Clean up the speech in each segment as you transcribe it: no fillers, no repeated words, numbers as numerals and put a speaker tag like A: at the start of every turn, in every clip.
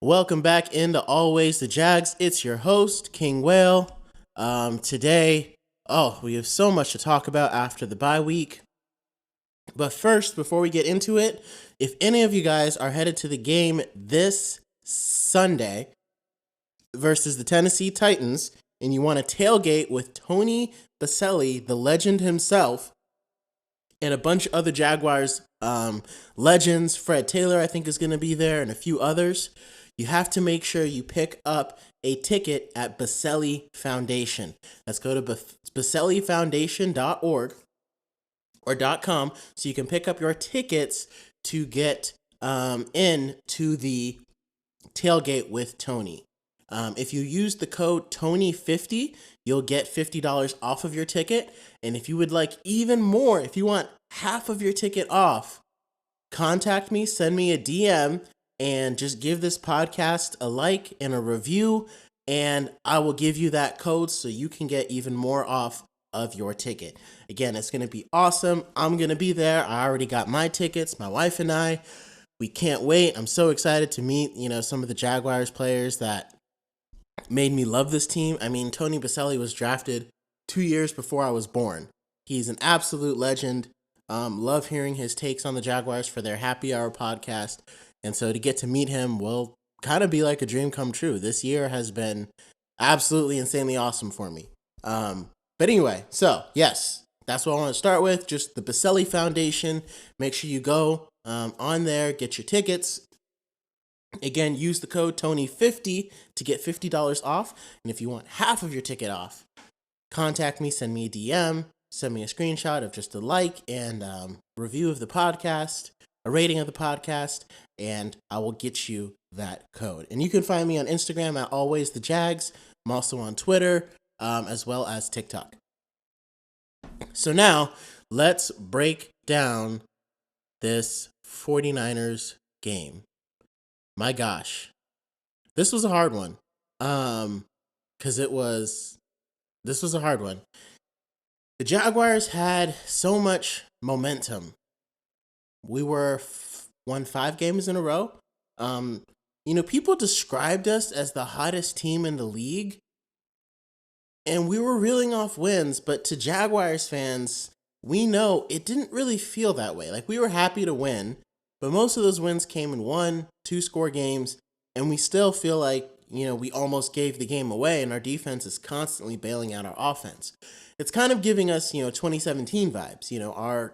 A: Welcome back into Always the Jags. It's your host, King Whale. Today, we have so much to talk about after the bye week. But first, before we get into it, if any of you guys are headed to the game this Sunday versus the Tennessee Titans, and you want to tailgate with Tony Baselli, the legend himself, and a bunch of other Jaguars legends, Fred Taylor, I think, is going to be there, and a few others, you have to make sure you pick up a ticket at Baselli Foundation. Let's go to basellifoundation.org or .com so you can pick up your tickets to get in to the Tailgate with Tony. If you use the code Tony50, you'll get $50 off of your ticket. And if you would like even more, if you want half of your ticket off, contact me, send me a DM, and just give this podcast a like and a review, and I will give you that code so you can get even more off of your ticket. Again, it's going to be awesome. I'm going to be there. I already got my tickets, my wife and I. We can't wait. I'm so excited to meet, some of the Jaguars players that made me love this team. I mean, Tony Baselli was drafted 2 years before I was born. He's an absolute legend. Love hearing his takes on the Jaguars for their Happy Hour podcast. And so to get to meet him will kind of be like a dream come true. This year has been absolutely insanely awesome for me. But anyway, so yes, that's what I want to start with. Just the Baselli Foundation. Make sure you go on there, get your tickets. Again, use the code Tony50 to get $50 off. And if you want half of your ticket off, contact me, send me a DM, send me a screenshot of just a like and review of the podcast, a rating of the podcast, and I will get you that code. And you can find me on Instagram at Always the Jags. I'm also on Twitter, as well as TikTok. So now, let's break down this 49ers game. My gosh, this was a hard one. This was a hard one. The Jaguars had so much momentum. We won 5 games in a row. People described us as the hottest team in the league, and we were reeling off wins, but to Jaguars fans, we know it didn't really feel that way. Like, we were happy to win, but most of those wins came in 1-2 score games, and we still feel like, we almost gave the game away, and our defense is constantly bailing out our offense. It's kind of giving us, 2017 vibes,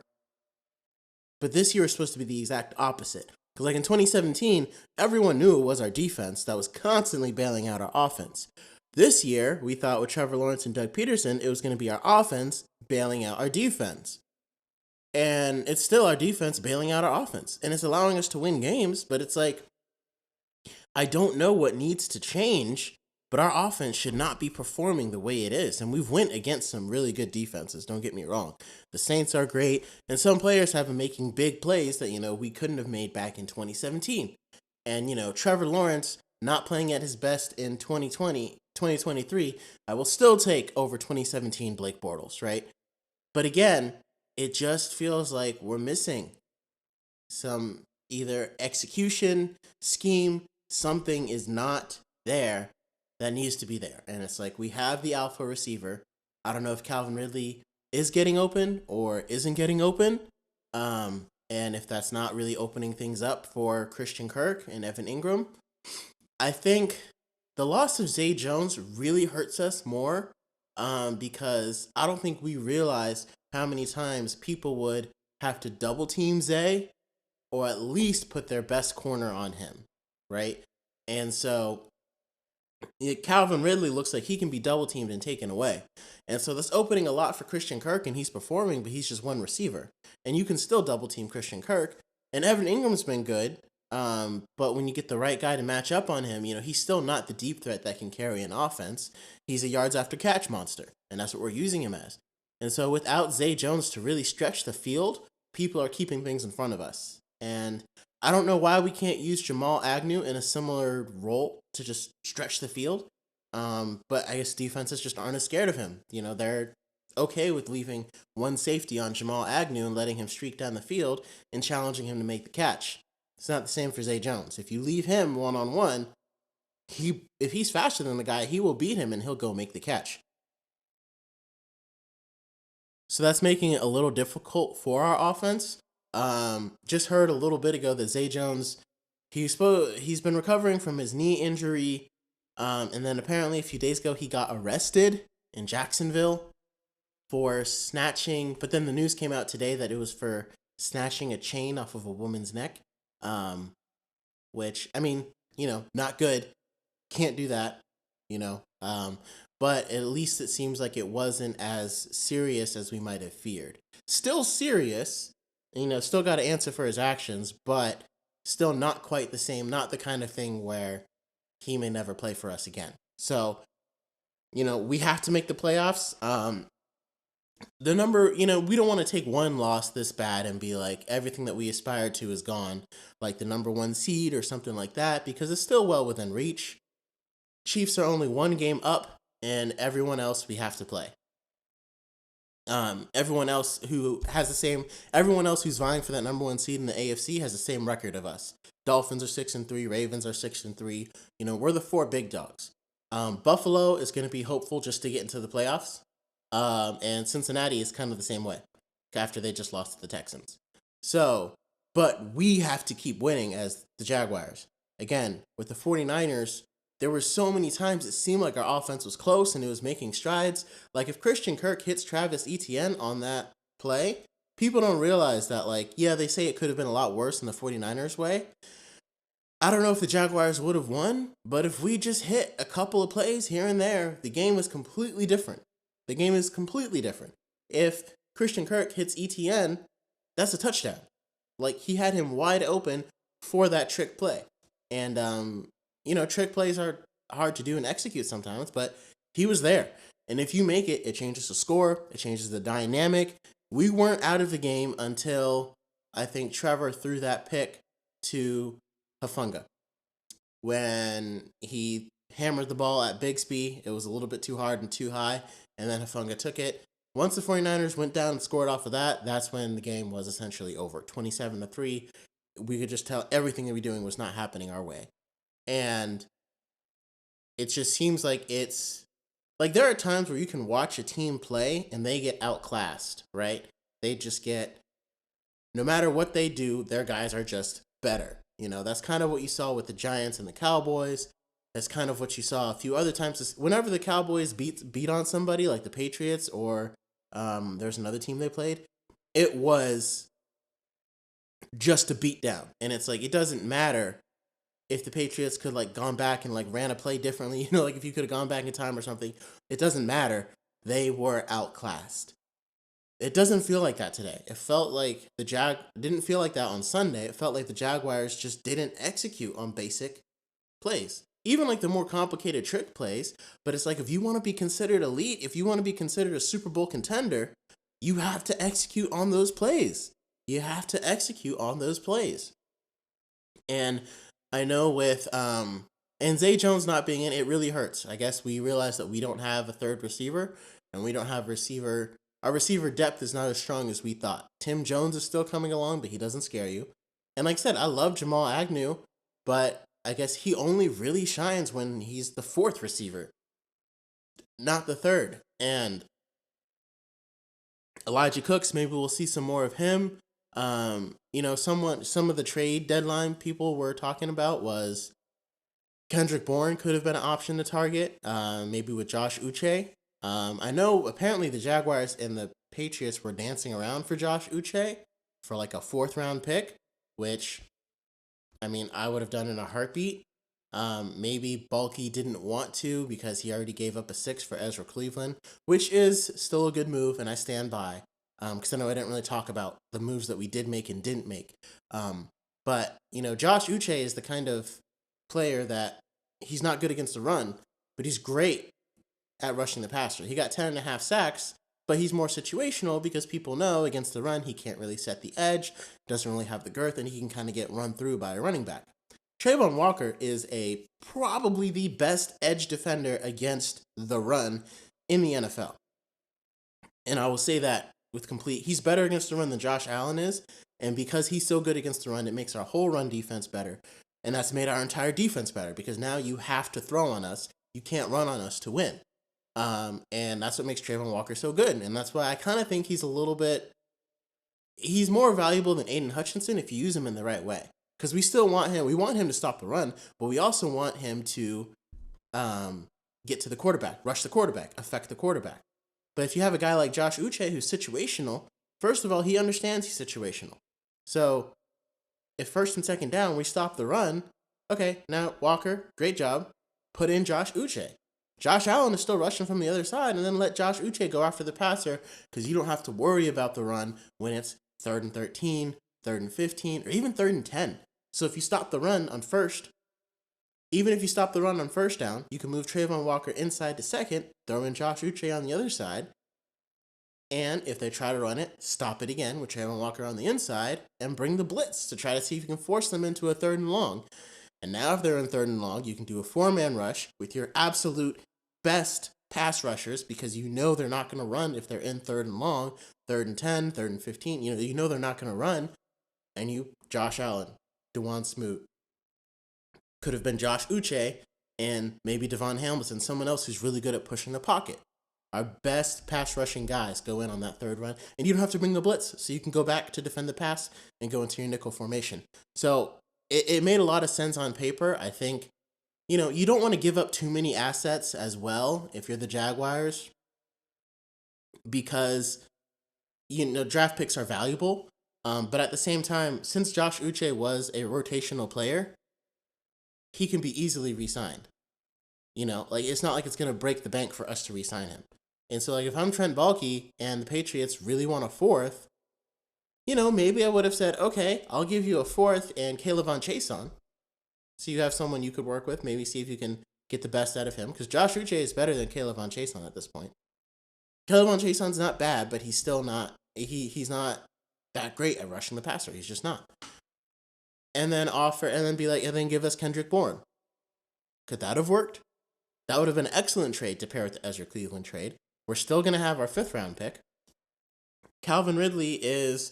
A: but this year is supposed to be the exact opposite. Because like in 2017, everyone knew it was our defense that was constantly bailing out our offense. This year, we thought with Trevor Lawrence and Doug Peterson, it was going to be our offense bailing out our defense. And it's still our defense bailing out our offense. And it's allowing us to win games, but it's like, I don't know what needs to change, but our offense should not be performing the way it is. And we've went against some really good defenses, don't get me wrong. The Saints are great, and some players have been making big plays that, we couldn't have made back in 2017. And, Trevor Lawrence not playing at his best in 2023, I will still take over 2017 Blake Bortles, right? But again, it just feels like we're missing some either execution, scheme, something is not there that needs to be there. And it's like, we have the alpha receiver. I don't know if Calvin Ridley is getting open or isn't getting open. And if that's not really opening things up for Christian Kirk and Evan Ingram, I think the loss of Zay Jones really hurts us more because I don't think we realize how many times people would have to double team Zay or at least put their best corner on him, right? And so Calvin Ridley looks like he can be double teamed and taken away. And so that's opening a lot for Christian Kirk, and he's performing, but he's just one receiver. And you can still double team Christian Kirk. And Evan Ingram's been good, but when you get the right guy to match up on him, he's still not the deep threat that can carry an offense. He's a yards after catch monster, and that's what we're using him as. And so without Zay Jones to really stretch the field, people are keeping things in front of us. And I don't know why we can't use Jamal Agnew in a similar role to just stretch the field. But I guess defenses just aren't as scared of him. They're okay with leaving one safety on Jamal Agnew and letting him streak down the field and challenging him to make the catch. It's not the same for Zay Jones. If you leave him one-on-one, if he's faster than the guy, he will beat him and he'll go make the catch. So that's making it a little difficult for our offense. Just heard a little bit ago that Zay Jones, he's been recovering from his knee injury, and then apparently a few days ago he got arrested in Jacksonville for snatching. But then the news came out today that it was for snatching a chain off of a woman's neck, which I mean, not good. Can't do that, you know. But at least it seems like it wasn't as serious as we might have feared. Still serious, still got to answer for his actions, but still not quite the same, not the kind of thing where he may never play for us again. So, we have to make the playoffs. The number, we don't want to take one loss this bad and be like everything that we aspired to is gone, like the number 1 seed or something like that, because it's still well within reach. Chiefs are only 1 game up, and everyone else we have to play. Everyone else who's vying for that number 1 seed in the AFC has the same record of us. Dolphins are 6-3, Ravens are 6-3. We're the 4 big dogs. Buffalo is going to be hopeful just to get into the playoffs. And Cincinnati is kind of the same way after they just lost to the Texans. So, but we have to keep winning as the Jaguars. Again, with the 49ers, there were so many times it seemed like our offense was close and it was making strides. Like if Christian Kirk hits Travis Etienne on that play, people don't realize that, they say it could have been a lot worse in the 49ers way. I don't know if the Jaguars would have won, but if we just hit a couple of plays here and there, the game is completely different. The game is completely different. If Christian Kirk hits Etienne, that's a touchdown. He had him wide open for that trick play. And, trick plays are hard to do and execute sometimes, but he was there. And if you make it, it changes the score. It changes the dynamic. We weren't out of the game until I think Trevor threw that pick to Hufanga. When he hammered the ball at Bigsby, it was a little bit too hard and too high, and then Hufanga took it. Once the 49ers went down and scored off of that, that's when the game was essentially over. 27-3. We could just tell everything that we were doing was not happening our way. And it just seems like it's there are times where you can watch a team play and they get outclassed, right? They just get, no matter what they do, their guys are just better. That's kind of what you saw with the Giants and the Cowboys. That's kind of what you saw a few other times. Whenever the Cowboys beat on somebody like the Patriots or there's another team they played, it was just a beat down. And it's it doesn't matter if the Patriots could gone back and ran a play differently, if you could have gone back in time or something, it doesn't matter. They were outclassed. It doesn't feel like that today. It felt like didn't feel like that on Sunday. It felt like the Jaguars just didn't execute on basic plays. Even the more complicated trick plays, but it's if you want to be considered elite, if you want to be considered a Super Bowl contender, you have to execute on those plays. You have to execute on those plays. And I know with and Zay Jones not being in, it really hurts. I guess we realized that we don't have a third receiver, and we don't have receiver. Our receiver depth is not as strong as we thought. Tim Jones is still coming along, but he doesn't scare you. And like I said, I love Jamal Agnew, but I guess he only really shines when he's the 4th receiver, not the 3rd. And Elijah Cooks, maybe we'll see some more of him. Some of the trade deadline people were talking about was Kendrick Bourne could have been an option to target, maybe with Josh Uche. I know apparently the Jaguars and the Patriots were dancing around for Josh Uche for a 4th round pick, which, I would have done in a heartbeat. Maybe Bulky didn't want to because he already gave up a 6 for Ezra Cleveland, which is still a good move, and I stand by. Because I know I didn't really talk about the moves that we did make and didn't make. But, Josh Uche is the kind of player that he's not good against the run, but he's great at rushing the passer. He got 10.5 sacks, but he's more situational because people know against the run he can't really set the edge, doesn't really have the girth, and he can kind of get run through by a running back. Trayvon Walker is probably the best edge defender against the run in the NFL. And I will say that he's better against the run than Josh Allen is, and because he's so good against the run, it makes our whole run defense better. And that's made our entire defense better because now you have to throw on us. You can't run on us to win. And that's what makes Trayvon Walker so good. And that's why I kind of think he's more valuable than Aiden Hutchinson if you use him in the right way. Because we still want him. We want him to stop the run, but we also want him to get to the quarterback, rush the quarterback, affect the quarterback. But if you have a guy like Josh Uche who's situational, first of all, he understands he's situational. So if first and second down, we stop the run, okay, now Walker, great job, put in Josh Uche. Josh Allen is still rushing from the other side, and then let Josh Uche go after the passer because you don't have to worry about the run when it's 3rd and 13, 3rd and 15, or even 3rd and 10. So if you stop the run on first, even if you stop the run on first down, you can move Trayvon Walker inside to second, throw in Josh Uche on the other side, and if they try to run it, stop it again with Trayvon Walker on the inside and bring the blitz to try to see if you can force them into a 3rd and long. And now if they're in 3rd and long, you can do a 4-man rush with your absolute best pass rushers because you know they're not going to run if they're in 3rd and long, 3rd and 10, 3rd and 15. You know they're not going to run. And Josh Allen, DeJuan Smoot, could have been Josh Uche and maybe Devon Hamilton, someone else who's really good at pushing the pocket. Our best pass rushing guys go in on that 3rd run, and you don't have to bring the blitz, so you can go back to defend the pass and go into your nickel formation. So it made a lot of sense on paper. I think, you don't want to give up too many assets as well if you're the Jaguars because, draft picks are valuable. But at the same time, since Josh Uche was a rotational player, he can be easily re-signed. It's not like it's going to break the bank for us to re-sign him. And so, if I'm Trent Baalke and the Patriots really want a 4th, maybe I would have said, okay, I'll give you a 4th and Caleb Chason. So you have someone you could work with, maybe see if you can get the best out of him. Because Josh Uche is better than Caleb Chason at this point. Caleb Chason's not bad, but he's still not, he's not that great at rushing the passer. He's just not. And then give us Kendrick Bourne. Could that have worked? That would have been an excellent trade to pair with the Ezra Cleveland trade. We're still going to have our 5th round pick. Calvin Ridley is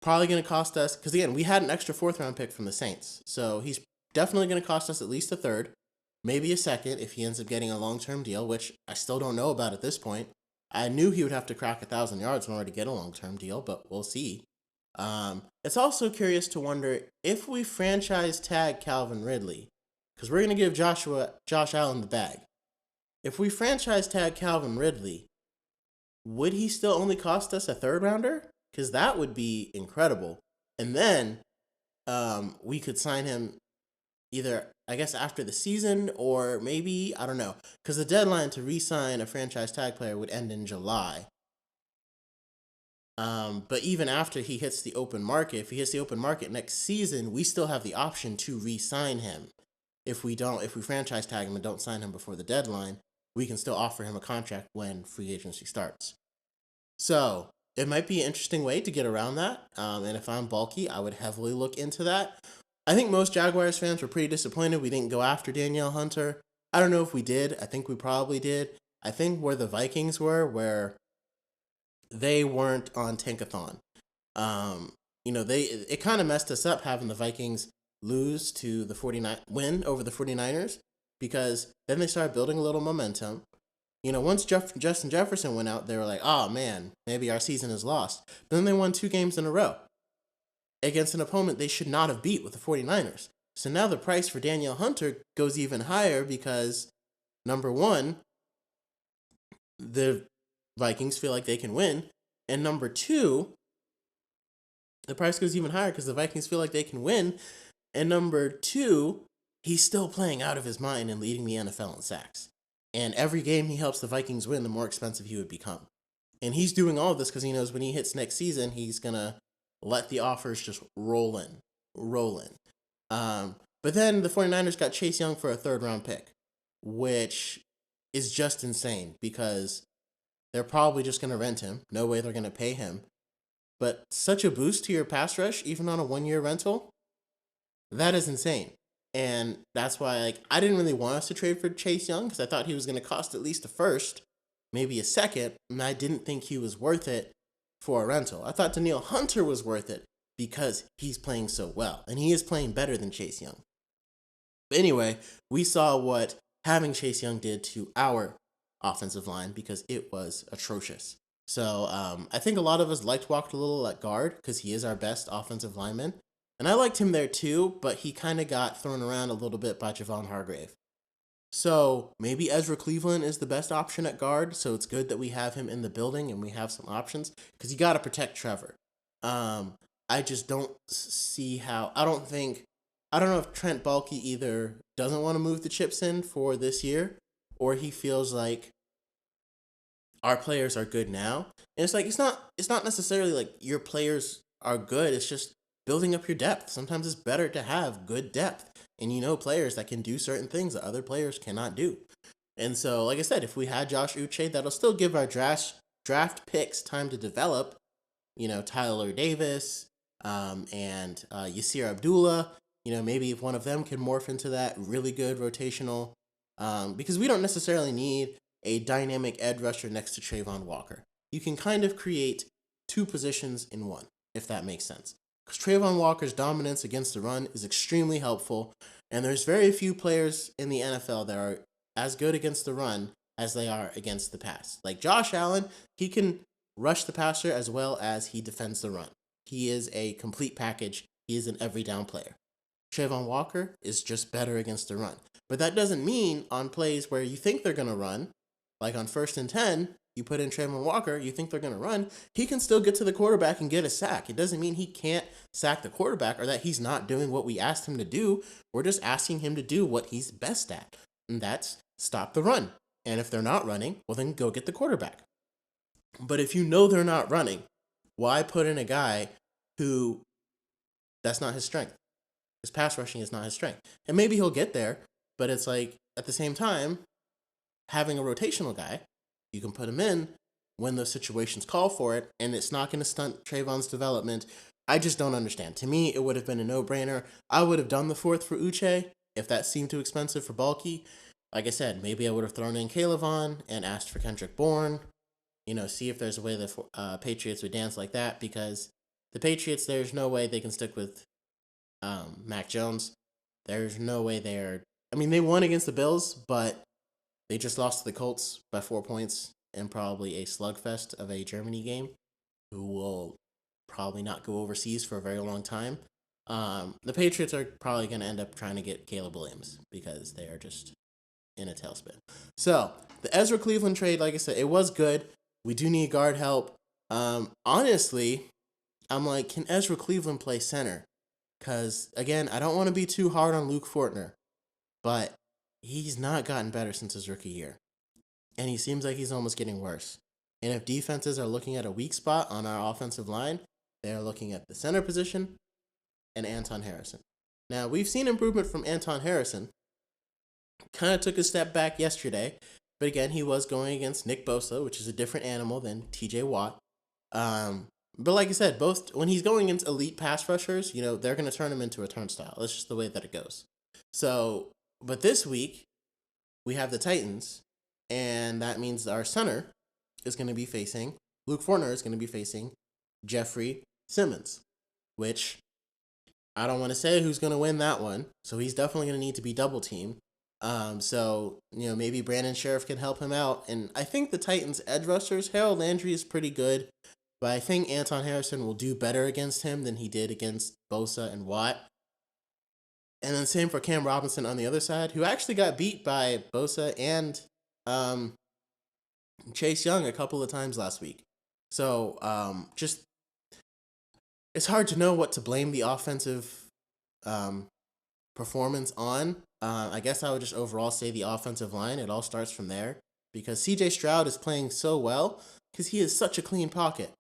A: probably going to cost us, because again, we had an extra 4th round pick from the Saints. So he's definitely going to cost us at least a 3rd, maybe a 2nd if he ends up getting a long-term deal, which I still don't know about at this point. I knew he would have to crack 1,000 yards in order to get a long-term deal, but we'll see. It's also curious to wonder if we franchise tag Calvin Ridley, because we're going to give Josh Allen the bag. If we franchise tag Calvin Ridley, would he still only cost us a 3rd rounder? Because that would be incredible. And then we could sign him either, I guess, after the season or maybe, I don't know. Because the deadline to re-sign a franchise tag player would end in July. But even after he hits the open market, if he hits the open market next season, we still have the option to re-sign him. If we franchise tag him and don't sign him before the deadline, we can still offer him a contract when free agency starts. So it might be an interesting way to get around that. And if I'm Baalke, I would heavily look into that. I think most Jaguars fans were pretty disappointed we didn't go after Danielle Hunter. I don't know if we did. I think we probably did. I think where the Vikings were, where they weren't on Tankathon. It kind of messed us up having the Vikings lose to win over the 49ers, because then they started building a little momentum. Once Justin Jefferson went out, they were like, oh man, maybe our season is lost. But then they won 2 games in a row against an opponent they should not have beat with the 49ers. So now the price for Danielle Hunter goes even higher because, number one, the Vikings feel like they can win. And number two, the price goes even higher because the Vikings feel like they can win. And number two, he's still playing out of his mind and leading the NFL in sacks. And every game he helps the Vikings win, the more expensive he would become. And he's doing all of this because he knows when he hits next season, he's going to let the offers just roll in. But then the 49ers got Chase Young for a 3rd round pick, which is just insane because they're probably just going to rent him. No way they're going to pay him. But such a boost to your pass rush, even on a 1-year rental, that is insane. And that's why I didn't really want us to trade for Chase Young because I thought he was going to cost at least a 1st, maybe a 2nd, and I didn't think he was worth it for a rental. I thought Danielle Hunter was worth it because he's playing so well, and he is playing better than Chase Young. But anyway, we saw what having Chase Young did to our offensive line because it was atrocious. So I think a lot of us liked Walker Little at guard because he is our best offensive lineman. And I liked him there too, but he kind of got thrown around a little bit by Javon Hargrave. So maybe Ezra Cleveland is the best option at guard. So it's good that we have him in the building and we have some options because you got to protect Trevor. I just don't see how. I don't know if Trent Baalke either doesn't want to move the chips in for this year or he feels like our players are good now. And it's like it's not necessarily like your players are good. It's just building up your depth. Sometimes it's better to have good depth and players that can do certain things that other players cannot do. And so, like I said, if we had Josh Uche, that'll still give our draft picks time to develop. Tyler Davis, and Yasir Abdullah. Maybe if one of them can morph into that really good rotational, because we don't necessarily need a dynamic edge rusher next to Trayvon Walker. You can kind of create two positions in one, if that makes sense. Because Trayvon Walker's dominance against the run is extremely helpful, and there's very few players in the NFL that are as good against the run as they are against the pass. Like Josh Allen, he can rush the passer as well as he defends the run. He is a complete package. He is an every down player. Trayvon Walker is just better against the run. But that doesn't mean on plays where you think they're going to run, like on 1st and 10, you put in Trayvon Walker, you think they're going to run, he can still get to the quarterback and get a sack. It doesn't mean he can't sack the quarterback or that he's not doing what we asked him to do. We're just asking him to do what he's best at, and that's stop the run. And if they're not running, well, then go get the quarterback. But if you know they're not running, why put in a guy who that's not his strength? His pass rushing is not his strength. And maybe he'll get there, but it's like at the same time, having a rotational guy, you can put him in when those situations call for it, and it's not going to stunt Trayvon's development. I just don't understand. To me, it would have been a no-brainer. I would have done the 4th for Uche if that seemed too expensive for Baalke. Like I said, maybe I would have thrown in Caleb and asked for Kendrick Bourne. See if there's a way the Patriots would dance like that, because the Patriots, there's no way they can stick with Mac Jones. There's no way they won against the Bills, but they just lost to the Colts by 4 points in probably a slugfest of a Germany game, who will probably not go overseas for a very long time. The Patriots are probably going to end up trying to get Caleb Williams because they are just in a tailspin. So, the Ezra Cleveland trade, like I said, it was good. We do need guard help. Honestly, I'm like, can Ezra Cleveland play center? Because, again, I don't want to be too hard on Luke Fortner, but he's not gotten better since his rookie year. And he seems like he's almost getting worse. And if defenses are looking at a weak spot on our offensive line, they're looking at the center position and Anton Harrison. Now, we've seen improvement from Anton Harrison. Kind of took a step back yesterday, but again, he was going against Nick Bosa, which is a different animal than TJ Watt. But like I said, both when he's going against elite pass rushers, they're going to turn him into a turnstile. That's just the way that it goes. So, but this week, we have the Titans, and that means our center is going to be facing, Luke Fortner is going to be facing Jeffrey Simmons, which I don't want to say who's going to win that one. So he's definitely going to need to be double teamed. Maybe Brandon Sheriff can help him out. And I think the Titans' edge rushers, Harold Landry is pretty good, but I think Anton Harrison will do better against him than he did against Bosa and Watt. And then same for Cam Robinson on the other side, who actually got beat by Bosa and Chase Young a couple of times last week. So it's hard to know what to blame the offensive performance on. I guess I would just overall say the offensive line. It all starts from there because CJ Stroud is playing so well because he is such a clean pocket.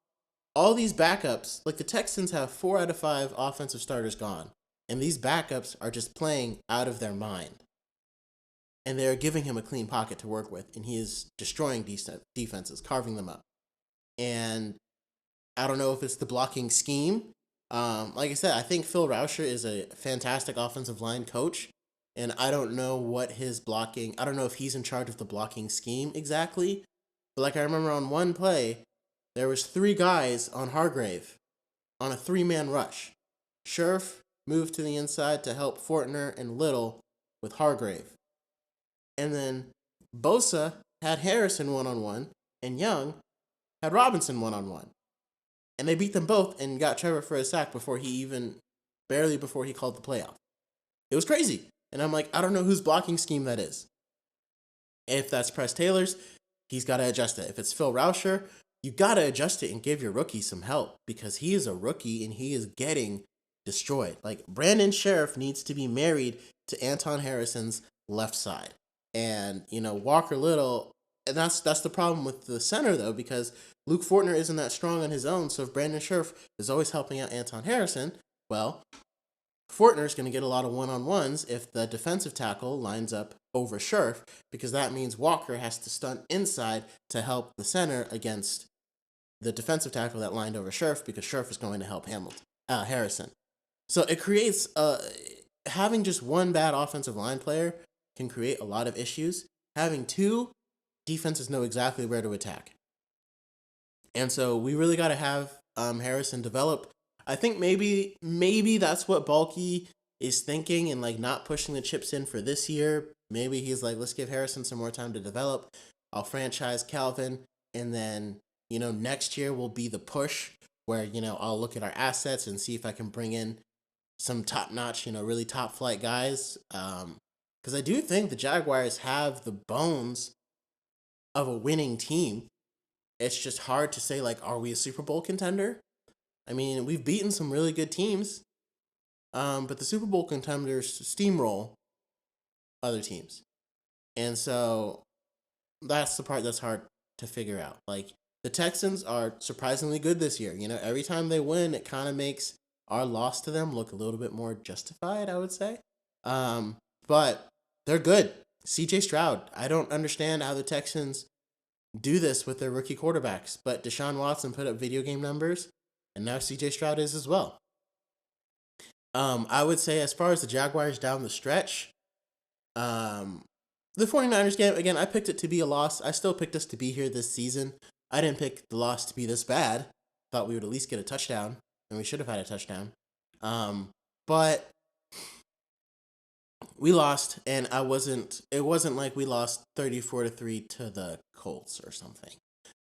A: All these backups, like the Texans have 4 out of 5 offensive starters gone, and these backups are just playing out of their mind. And they're giving him a clean pocket to work with, and he is destroying defenses, carving them up. And I don't know if it's the blocking scheme. Like I said, I think Phil Rauscher is a fantastic offensive line coach, and I don't know what his blocking, I don't know if he's in charge of the blocking scheme exactly, but like I remember on one play, there was 3 guys on Hargrave on a 3-man rush. Scherf moved to the inside to help Fortner and Little with Hargrave. And then Bosa had Harrison one-on-one, and Young had Robinson one-on-one. And they beat them both and got Trevor for a sack barely before he called the playoff. It was crazy. And I'm like, I don't know whose blocking scheme that is. If that's Press Taylor's, he's got to adjust it. If it's Phil Rauscher, you got to adjust it and give your rookie some help because he is a rookie and he is getting destroyed. Like, Brandon Sheriff needs to be married to Anton Harrison's left side. And, Walker Little, and that's the problem with the center, though, because Luke Fortner isn't that strong on his own. So if Brandon Sheriff is always helping out Anton Harrison, well, Fortner's going to get a lot of one-on-ones if the defensive tackle lines up over Scherf, because that means Walker has to stunt inside to help the center against the defensive tackle that lined over Scherf, because Scherf is going to help Harrison. So it creates, having just one bad offensive line player can create a lot of issues. Having two, defenses know exactly where to attack. And so we really got to have Harrison develop. I think maybe that's what Balky is thinking, and like not pushing the chips in for this year. Maybe he's like, let's give Harrison some more time to develop. I'll franchise Calvin, and then next year will be the push where I'll look at our assets and see if I can bring in some top notch, really top flight guys. Because I do think the Jaguars have the bones of a winning team. It's just hard to say, like, are we a Super Bowl contender? I mean, we've beaten some really good teams, but the Super Bowl contenders steamroll other teams. And so that's the part that's hard to figure out. Like, the Texans are surprisingly good this year. Every time they win, it kind of makes our loss to them look a little bit more justified, I would say. But they're good. CJ Stroud, I don't understand how the Texans do this with their rookie quarterbacks, but Deshaun Watson put up video game numbers, and now CJ Stroud is as well. I would say as far as the Jaguars down the stretch, the 49ers game, again, I picked it to be a loss. I still picked us to be here this season. I didn't pick the loss to be this bad. Thought we would at least get a touchdown, and we should have had a touchdown. But we lost, and it wasn't like we lost 34-3 to the Colts or something.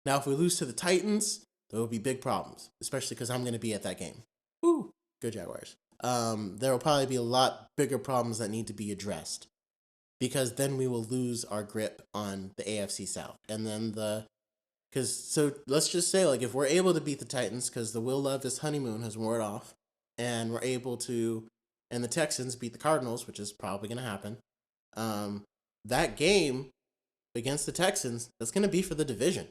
A: Now, if we lose to the Titans, there will be big problems, especially because I'm going to be at that game. Woo, good Jaguars. There will probably be a lot bigger problems that need to be addressed, because then we will lose our grip on the AFC South. And then so let's just say, like, if we're able to beat the Titans, because the Will Levis honeymoon has worn off, and we're able to, and the Texans beat the Cardinals, which is probably going to happen, that game against the Texans, that's going to be for the division.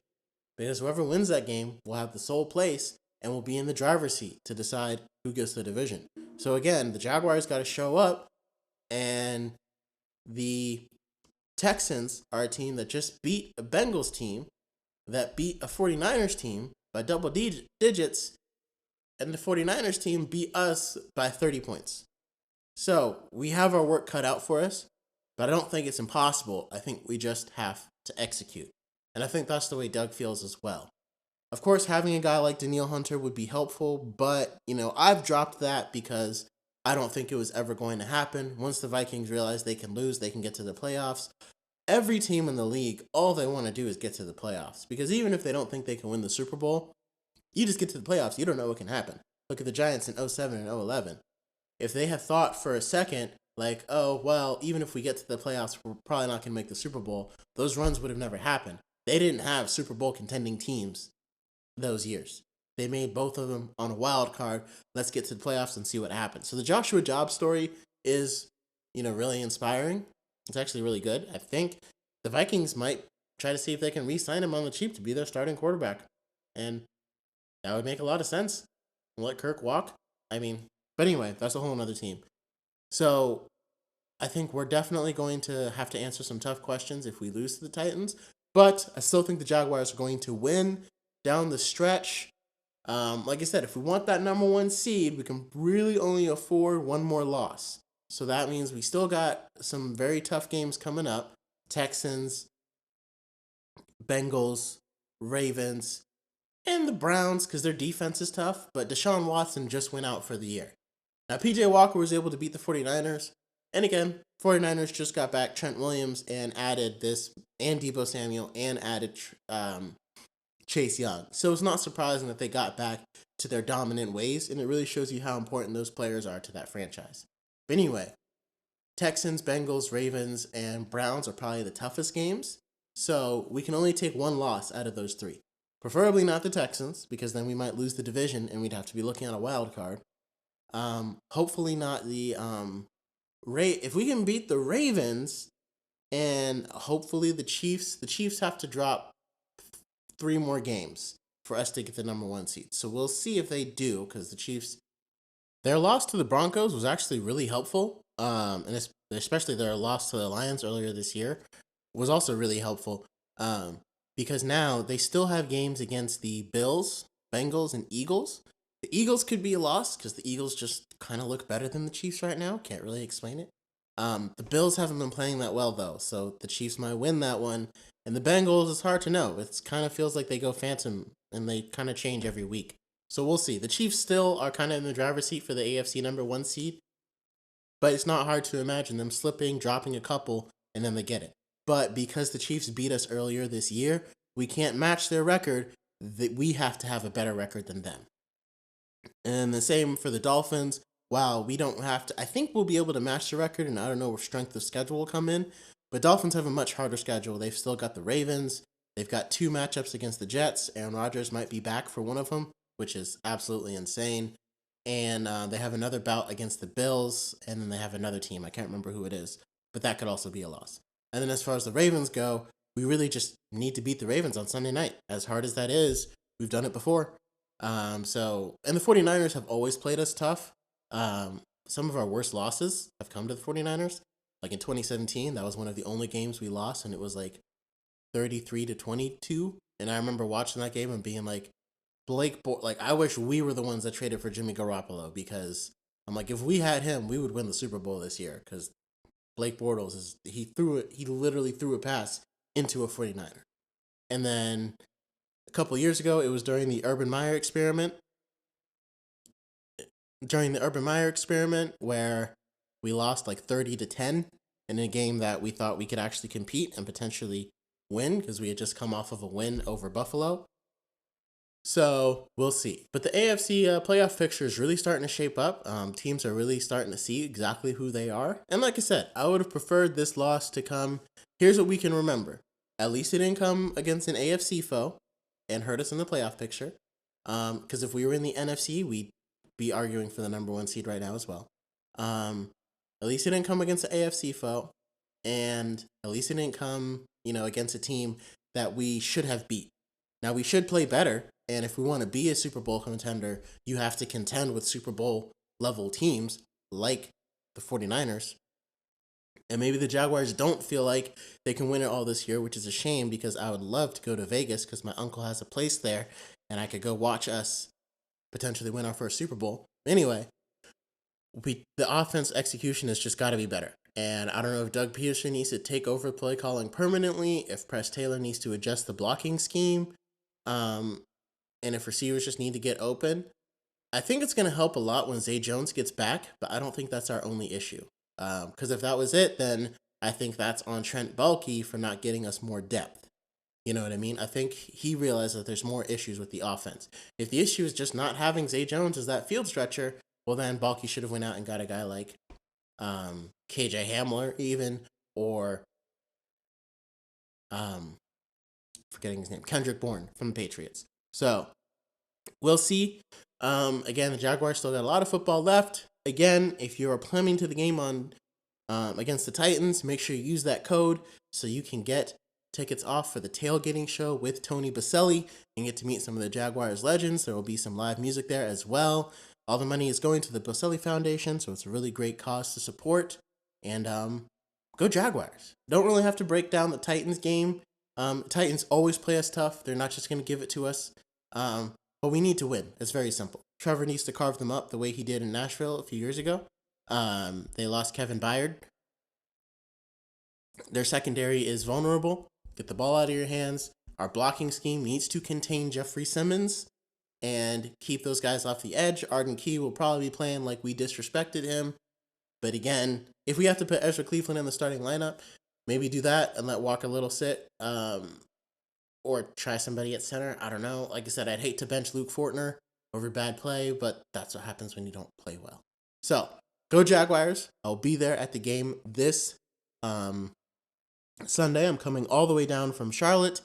A: Because whoever wins that game will have the sole place and will be in the driver's seat to decide who gets the division. So again, the Jaguars got to show up, and the Texans are a team that just beat a Bengals team that beat a 49ers team by double digits, and the 49ers team beat us by 30 points. So we have our work cut out for us, but I don't think it's impossible. I think we just have to execute. And I think that's the way Doug feels as well. Of course, having a guy like Danielle Hunter would be helpful, but, I've dropped that because I don't think it was ever going to happen. Once the Vikings realize they can lose, they can get to the playoffs. Every team in the league, all they want to do is get to the playoffs. Because even if they don't think they can win the Super Bowl, you just get to the playoffs, you don't know what can happen. Look at the Giants in 2007 and 2011. If they had thought for a second, like, oh, well, even if we get to the playoffs, we're probably not going to make the Super Bowl, those runs would have never happened. They didn't have Super Bowl contending teams those years. They made both of them on a wild card. Let's get to the playoffs and see what happens. So the Joshua Dobbs story is, really inspiring. It's actually really good. I think the Vikings might try to see if they can re-sign him on the cheap to be their starting quarterback. And that would make a lot of sense. Let Kirk walk. But anyway, that's a whole nother team. So I think we're definitely going to have to answer some tough questions if we lose to the Titans. But I still think the Jaguars are going to win down the stretch. Like I said, if we want that number 1 seed, we can really only afford one more loss. So that means we still got some very tough games coming up. Texans, Bengals, Ravens, and the Browns, because their defense is tough. But Deshaun Watson just went out for the year. Now, PJ Walker was able to beat the 49ers. And again, 49ers just got back Trent Williams and added and Deebo Samuel, and added Chase Young. So it's not surprising that they got back to their dominant ways, and it really shows you how important those players are to that franchise. But anyway, Texans, Bengals, Ravens, and Browns are probably the toughest games. So we can only take one loss out of those three. Preferably not the Texans, because then we might lose the division and we'd have to be looking at a wild card. Hopefully not the if we can beat the Ravens, and hopefully the Chiefs have to drop 3 more games for us to get the number 1 seed. So we'll see if they do, because the Chiefs, their loss to the Broncos was actually really helpful. And especially their loss to the Lions earlier this year was also really helpful. Because now they still have games against the Bills, Bengals, and Eagles. The Eagles could be a loss because the Eagles just kind of look better than the Chiefs right now. Can't really explain it. The Bills haven't been playing that well, though, so the Chiefs might win that one. And the Bengals, it's hard to know. It kind of feels like they go phantom, and they kind of change every week. So we'll see. The Chiefs still are kind of in the driver's seat for the AFC number 1 seed, but it's not hard to imagine them slipping, dropping a couple, and then they get it. But because the Chiefs beat us earlier this year, we can't match their record. We have to have a better record than them. And the same for the Dolphins. Wow, we don't have to. I think we'll be able to match the record, and I don't know where strength of schedule will come in. But Dolphins have a much harder schedule. They've still got the Ravens. They've got 2 matchups against the Jets. Aaron Rodgers might be back for one of them, which is absolutely insane. And they have another bout against the Bills, and then they have another team. I can't remember who it is, but that could also be a loss. And then as far as the Ravens go, we really just need to beat the Ravens on Sunday night. As hard as that is, we've done it before. And the 49ers have always played us tough. Some of our worst losses have come to the 49ers. Like in 2017, that was one of the only games we lost, and it was like 33-22. And I remember watching that game and being like, I wish we were the ones that traded for Jimmy Garoppolo, because I'm like, if we had him, we would win the Super Bowl this year, because Blake Bortles he literally threw a pass into a 49er. And then a couple years ago, it was during the Urban Meyer experiment. Where we lost like 30-10 in a game that we thought we could actually compete and potentially win, because we had just come off of a win over Buffalo. So we'll see. But the AFC playoff picture is really starting to shape up. Teams are really starting to see exactly who they are. And like I said, I would have preferred this loss to come. Here's what we can remember. At least it didn't come against an AFC foe and hurt us in the playoff picture. Because if we were in the NFC, we'd be arguing for the number 1 seed right now as well. At least it didn't come against an AFC foe. And at least it didn't come, against a team that we should have beat. Now, we should play better. And if we want to be a Super Bowl contender, you have to contend with Super Bowl level teams like the 49ers. And maybe the Jaguars don't feel like they can win it all this year, which is a shame, because I would love to go to Vegas because my uncle has a place there and I could go watch us potentially win our first Super Bowl. Anyway, the offense execution has just got to be better. And I don't know if Doug Peterson needs to take over play calling permanently, if Press Taylor needs to adjust the blocking scheme, and if receivers just need to get open. I think it's going to help a lot when Zay Jones gets back, but I don't think that's our only issue. Because if that was it, then I think that's on Trent Baalke for not getting us more depth. You know what I mean? I think he realized that there's more issues with the offense. If the issue is just not having Zay Jones as that field stretcher, well then Baalke should have went out and got a guy like KJ Hamler even, or forgetting his name, Kendrick Bourne from the Patriots. So we'll see. Again, the Jaguars still got a lot of football left. Again, if you are planning to the game on against the Titans, make sure you use that code so you can get tickets off for the Tailgating Show with Tony Baselli and get to meet some of the Jaguars legends. There will be some live music there as well. All the money is going to the Baselli Foundation, so it's a really great cause to support. And go Jaguars. Don't really have to break down the Titans game. Titans always play us tough. They're not just going to give it to us. But we need to win. It's very simple. Trevor needs to carve them up the way he did in Nashville a few years ago. They lost Kevin Byard. Their secondary is vulnerable. Get the ball out of your hands. Our blocking scheme needs to contain Jeffrey Simmons and keep those guys off the edge. Arden Key will probably be playing like we disrespected him. But again, if we have to put Ezra Cleveland in the starting lineup, maybe do that and let Walker Little sit. Or try somebody at center. I don't know. Like I said, I'd hate to bench Luke Fortner over bad play, but that's what happens when you don't play well. So, go Jaguars. I'll be there at the game this Sunday. I'm coming all the way down from Charlotte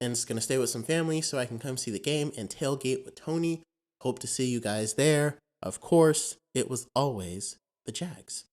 A: and it's going to stay with some family so I can come see the game and tailgate with Tony. Hope to see you guys there. Of course, it was always the Jags.